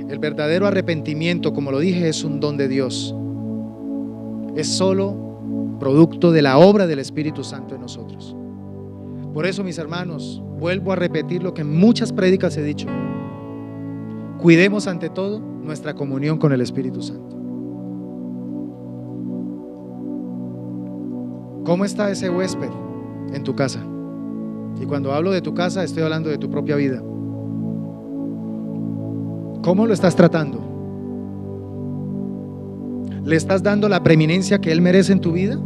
A: El verdadero arrepentimiento, como lo dije, es un don de Dios. Es solo producto de la obra del Espíritu Santo en nosotros. Por eso, mis hermanos, vuelvo a repetir lo que en muchas prédicas he dicho: cuidemos ante todo nuestra comunión con el Espíritu Santo. ¿Cómo está ese huésped en tu casa? Y cuando hablo de tu casa, estoy hablando de tu propia vida. ¿Cómo lo estás tratando? ¿Le estás dando la preeminencia que Él merece en tu vida?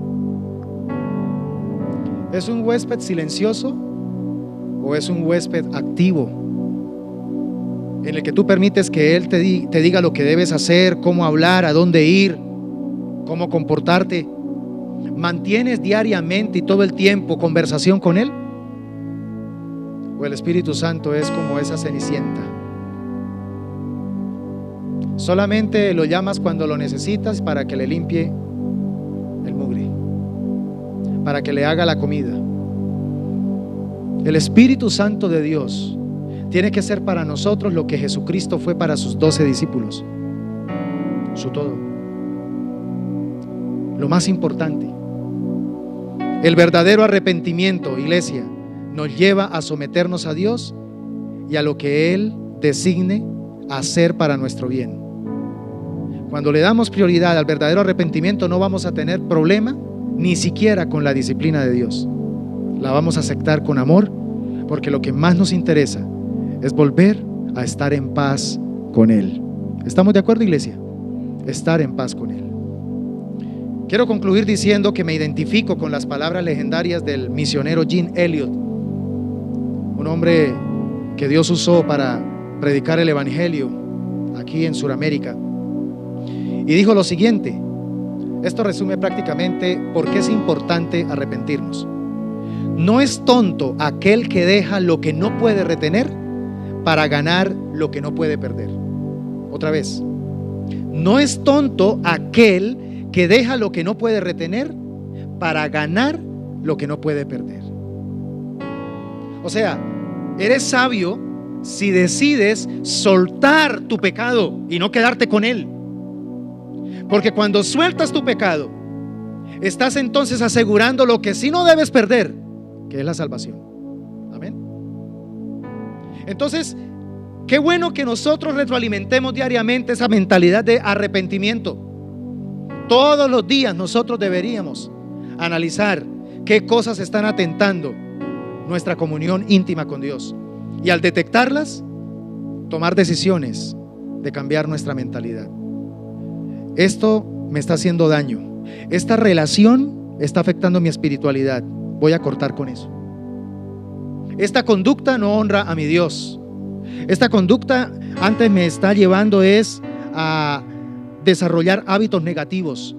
A: ¿Es un huésped silencioso o es un huésped activo, en el que tú permites que Él te diga lo que debes hacer, cómo hablar, a dónde ir, cómo comportarte? ¿Mantienes diariamente y todo el tiempo conversación con Él? ¿O el Espíritu Santo es como esa cenicienta? Solamente lo llamas cuando lo necesitas para que le limpie el mugre, para que le haga la comida. El Espíritu Santo de Dios tiene que ser para nosotros lo que Jesucristo fue para sus 12 discípulos, su todo, lo más importante. El verdadero arrepentimiento, iglesia, nos lleva a someternos a Dios y a lo que Él designe hacer para nuestro bien. Cuando le damos prioridad al verdadero arrepentimiento, no vamos a tener problema ni siquiera con la disciplina de Dios. La vamos a aceptar con amor, porque lo que más nos interesa es volver a estar en paz con Él. ¿Estamos de acuerdo, iglesia? Estar en paz con Él. Quiero concluir diciendo que me identifico con las palabras legendarias del misionero Jim Elliot, un hombre que Dios usó para predicar el evangelio aquí en Sudamérica. Y dijo lo siguiente: esto resume prácticamente por qué es importante arrepentirnos. No es tonto aquel que deja lo que no puede retener para ganar lo que no puede perder. Otra vez, no es tonto aquel que deja lo que no puede retener para ganar lo que no puede perder. O sea, eres sabio si decides soltar tu pecado y no quedarte con él. Porque cuando sueltas tu pecado, estás entonces asegurando lo que sí no debes perder, que es la salvación. Amén. Entonces, qué bueno que nosotros retroalimentemos diariamente esa mentalidad de arrepentimiento. Todos los días nosotros deberíamos analizar qué cosas están atentando nuestra comunión íntima con Dios, y al detectarlas, tomar decisiones de cambiar nuestra mentalidad. Esto me está haciendo daño, esta relación está afectando mi espiritualidad, voy a cortar con eso. Esta conducta no honra a mi Dios. Esta conducta antes me está llevando a desarrollar hábitos negativos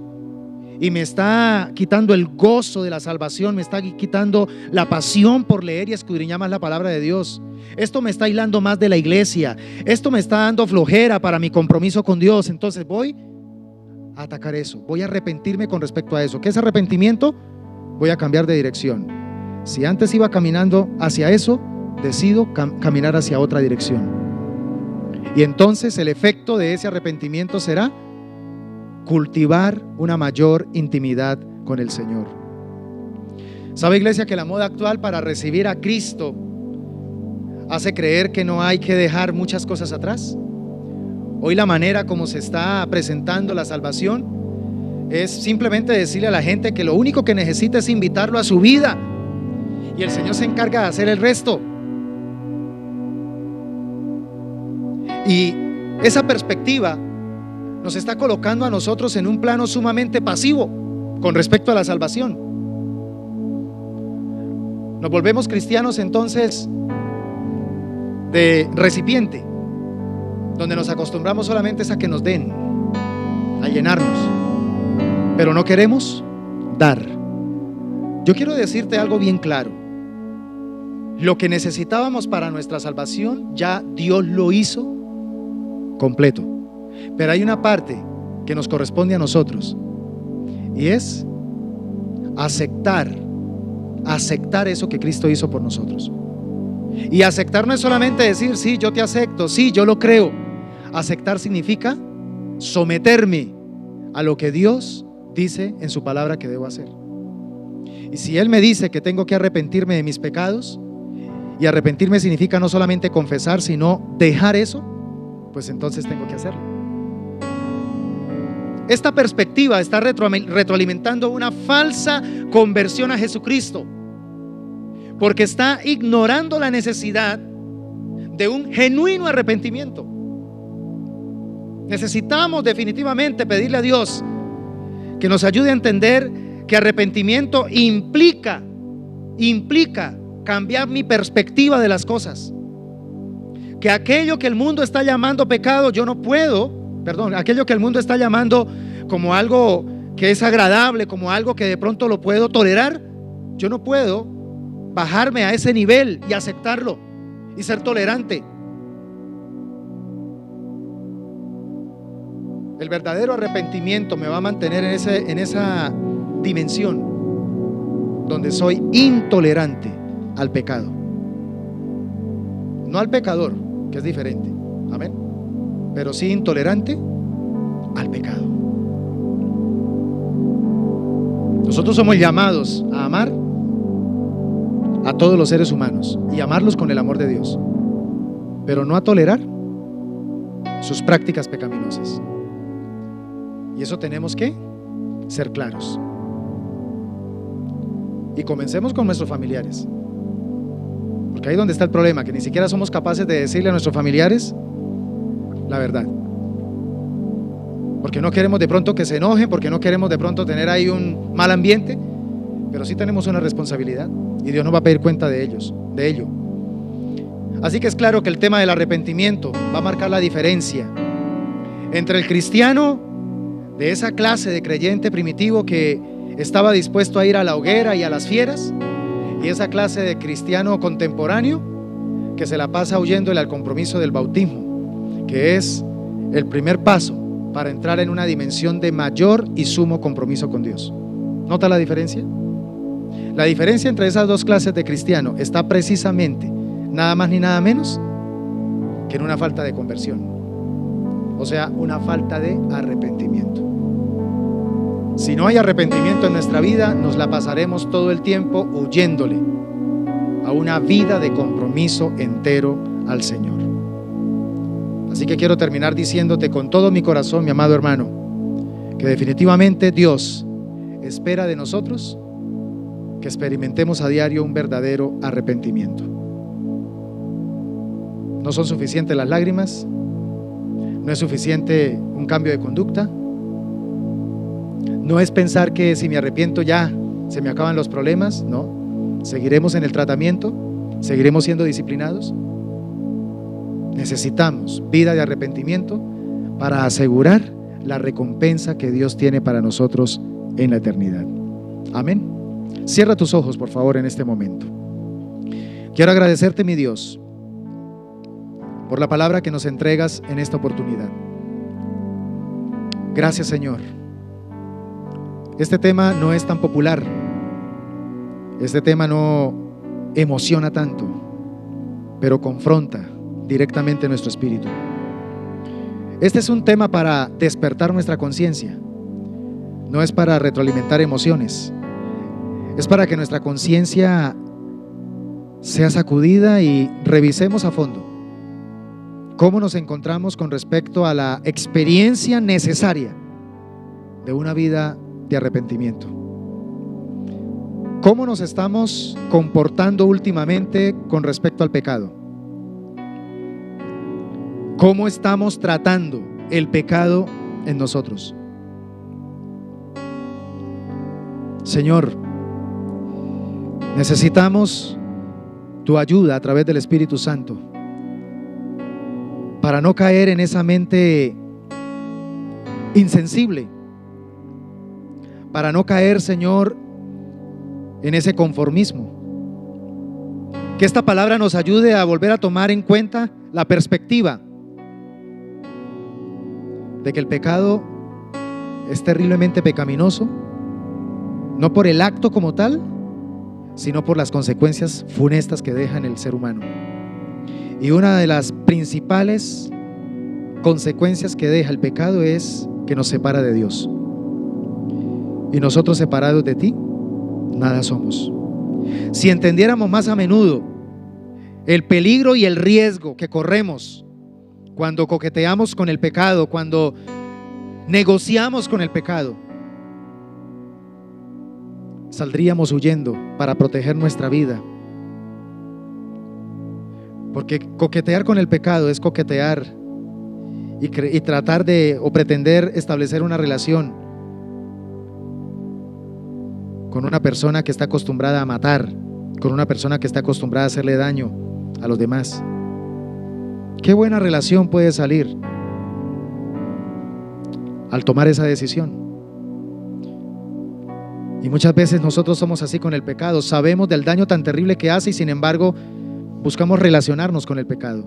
A: y me está quitando el gozo de la salvación, me está quitando la pasión por leer y escudriñar más la palabra de Dios. Esto me está aislando más de la iglesia, esto me está dando flojera para mi compromiso con Dios. Entonces voy a atacar eso, voy a arrepentirme con respecto a eso. ¿Qué es arrepentimiento? Voy a cambiar de dirección. Si antes iba caminando hacia eso, decido caminar hacia otra dirección. Y entonces el efecto de ese arrepentimiento será cultivar una mayor intimidad con el Señor. ¿Sabe, iglesia, que la moda actual para recibir a Cristo hace creer que no hay que dejar muchas cosas atrás? Hoy la manera como se está presentando la salvación es simplemente decirle a la gente que lo único que necesita es invitarlo a su vida y el Señor se encarga de hacer el resto. Y esa perspectiva nos está colocando a nosotros en un plano sumamente pasivo con respecto a la salvación. Nos volvemos cristianos entonces de recipiente, donde nos acostumbramos solamente a que nos den, a llenarnos, pero no queremos dar. Yo quiero decirte algo bien claro: lo que necesitábamos para nuestra salvación ya Dios lo hizo completo, pero hay una parte que nos corresponde a nosotros, y es aceptar eso que Cristo hizo por nosotros. Y aceptar no es solamente decir sí, yo te acepto, sí, yo lo creo. Aceptar significa someterme a lo que Dios dice en su palabra que debo hacer. Y si Él me dice que tengo que arrepentirme de mis pecados, y arrepentirme significa no solamente confesar, sino dejar eso, pues entonces tengo que hacerlo. Esta perspectiva está retroalimentando una falsa conversión a Jesucristo, porque está ignorando la necesidad de un genuino arrepentimiento. Necesitamos definitivamente pedirle a Dios que nos ayude a entender que arrepentimiento implica cambiar mi perspectiva de las cosas. Que aquello que el mundo está llamando pecado, aquello que el mundo está llamando como algo que es agradable, como algo que de pronto lo puedo tolerar, yo no puedo bajarme a ese nivel y aceptarlo y ser tolerante. El verdadero arrepentimiento me va a mantener en esa dimensión donde soy intolerante al pecado, no al pecador, que es diferente, amén, pero sí intolerante al pecado. Nosotros somos llamados a amar a todos los seres humanos y amarlos con el amor de Dios, pero no a tolerar sus prácticas pecaminosas. Y eso tenemos que ser claros. Y comencemos con nuestros familiares, porque ahí es donde está el problema, que ni siquiera somos capaces de decirle a nuestros familiares la verdad, porque no queremos de pronto que se enojen, porque no queremos de pronto tener ahí un mal ambiente, pero sí tenemos una responsabilidad y Dios nos va a pedir cuenta de ello. Así que es claro que el tema del arrepentimiento va a marcar la diferencia entre el cristiano de esa clase de creyente primitivo que estaba dispuesto a ir a la hoguera y a las fieras, y esa clase de cristiano contemporáneo que se la pasa huyéndole al compromiso del bautismo, que es el primer paso para entrar en una dimensión de mayor y sumo compromiso con Dios. ¿Nota la diferencia? La diferencia entre esas dos clases de cristiano está precisamente nada más ni nada menos que en una falta de conversión, o sea, una falta de arrepentimiento. Si no hay arrepentimiento en nuestra vida, nos la pasaremos todo el tiempo huyéndole a una vida de compromiso entero al Señor. Así que quiero terminar diciéndote con todo mi corazón, mi amado hermano, que definitivamente Dios espera de nosotros que experimentemos a diario un verdadero arrepentimiento. No son suficientes las lágrimas, no es suficiente un cambio de conducta, no es pensar que si me arrepiento ya se me acaban los problemas, no, seguiremos en el tratamiento, seguiremos siendo disciplinados. Necesitamos vida de arrepentimiento para asegurar la recompensa que Dios tiene para nosotros en la eternidad. Amén. Cierra tus ojos, por favor, en este momento. Quiero agradecerte, mi Dios, por la palabra que nos entregas en esta oportunidad. Gracias, Señor. Este tema no es tan popular. Este tema no emociona tanto, pero confronta directamente nuestro espíritu. Este es un tema para despertar nuestra conciencia. No es para retroalimentar emociones. Es para que nuestra conciencia sea sacudida y revisemos a fondo cómo nos encontramos con respecto a la experiencia necesaria de una vida de arrepentimiento. ¿Cómo nos estamos comportando últimamente con respecto al pecado? ¿Cómo estamos tratando el pecado en nosotros? Señor, necesitamos tu ayuda a través del Espíritu Santo para no caer en esa mente insensible, para no caer, Señor, en ese conformismo. Que esta palabra nos ayude a volver a tomar en cuenta la perspectiva de que el pecado es terriblemente pecaminoso, no por el acto como tal, sino por las consecuencias funestas que deja en el ser humano. Y una de las principales consecuencias que deja el pecado es que nos separa de Dios. Y nosotros, separados de ti, nada somos. Si entendiéramos más a menudo el peligro y el riesgo que corremos cuando coqueteamos con el pecado, cuando negociamos con el pecado, saldríamos huyendo para proteger nuestra vida. Porque coquetear con el pecado es coquetear y tratar de o pretender establecer una relación con una persona que está acostumbrada a matar, con una persona que está acostumbrada a hacerle daño a los demás. ¿Qué buena relación puede salir al tomar esa decisión? Y muchas veces nosotros somos así con el pecado. Sabemos del daño tan terrible que hace y sin embargo buscamos relacionarnos con el pecado.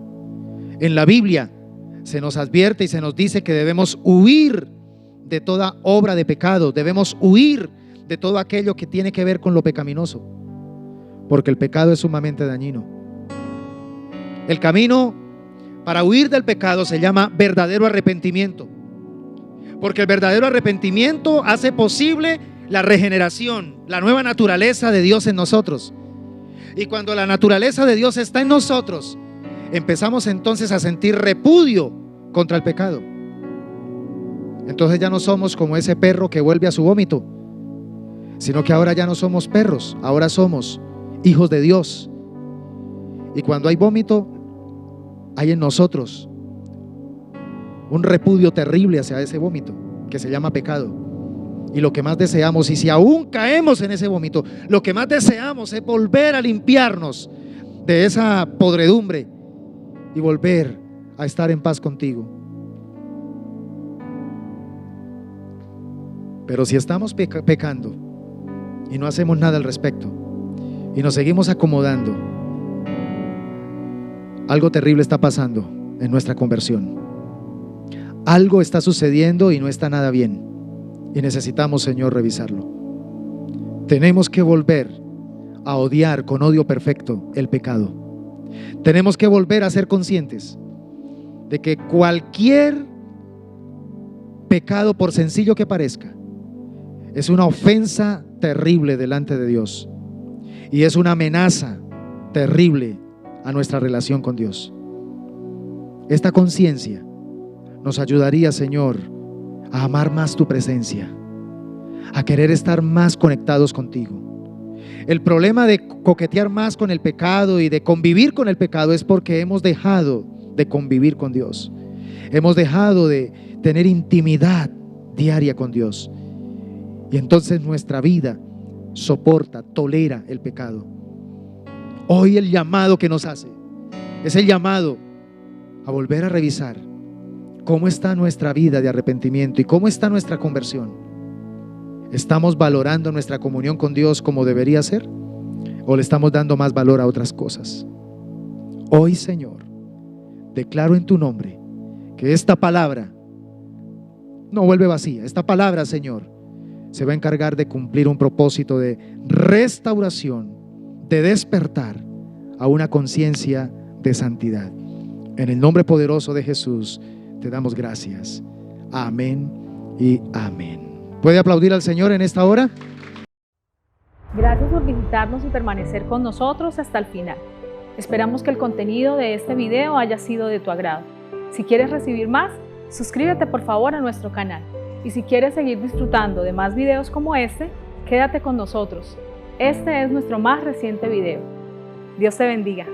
A: En la Biblia se nos advierte y se nos dice que debemos huir de toda obra de pecado, debemos huir de todo aquello que tiene que ver con lo pecaminoso, porque el pecado es sumamente dañino. El camino para huir del pecado se llama verdadero arrepentimiento, porque el verdadero arrepentimiento hace posible la regeneración, la nueva naturaleza de Dios en nosotros. Y cuando la naturaleza de Dios está en nosotros, empezamos entonces a sentir repudio contra el pecado. Entonces ya no somos como ese perro que vuelve a su vómito, sino que ahora ya no somos perros, ahora somos hijos de Dios. Y cuando hay vómito, hay en nosotros un repudio terrible hacia ese vómito que se llama pecado. Y lo que más deseamos, y si aún caemos en ese vómito, lo que más deseamos es volver a limpiarnos de esa podredumbre y volver a estar en paz contigo. Pero si estamos pecando y no hacemos nada al respecto y nos seguimos acomodando, algo terrible está pasando en nuestra conversión. Algo está sucediendo y no está nada bien. Y necesitamos, Señor, revisarlo. Tenemos que volver a odiar con odio perfecto el pecado. Tenemos que volver a ser conscientes de que cualquier pecado, por sencillo que parezca, es una ofensa terrible delante de Dios y es una amenaza terrible a nuestra relación con Dios. Esta conciencia nos ayudaría, Señor, a amar más tu presencia, a querer estar más conectados contigo. El problema de coquetear más con el pecado y de convivir con el pecado es porque hemos dejado de convivir con Dios. Hemos dejado de tener intimidad diaria con Dios. Y entonces nuestra vida soporta, tolera el pecado. Hoy el llamado que nos hace es el llamado a volver a revisar cómo está nuestra vida de arrepentimiento y cómo está nuestra conversión. ¿Estamos valorando nuestra comunión con Dios como debería ser? ¿O le estamos dando más valor a otras cosas? Hoy, Señor, declaro en tu nombre que esta palabra no vuelve vacía. Esta palabra, Señor, se va a encargar de cumplir un propósito de restauración, de despertar a una conciencia de santidad. En el nombre poderoso de Jesús te damos gracias. Amén y amén. ¿Puede aplaudir al Señor en esta hora?
B: Gracias por visitarnos y permanecer con nosotros hasta el final. Esperamos que el contenido de este video haya sido de tu agrado. Si quieres recibir más, suscríbete por favor a nuestro canal. Y si quieres seguir disfrutando de más videos como este, quédate con nosotros. Este es nuestro más reciente video. Dios te bendiga.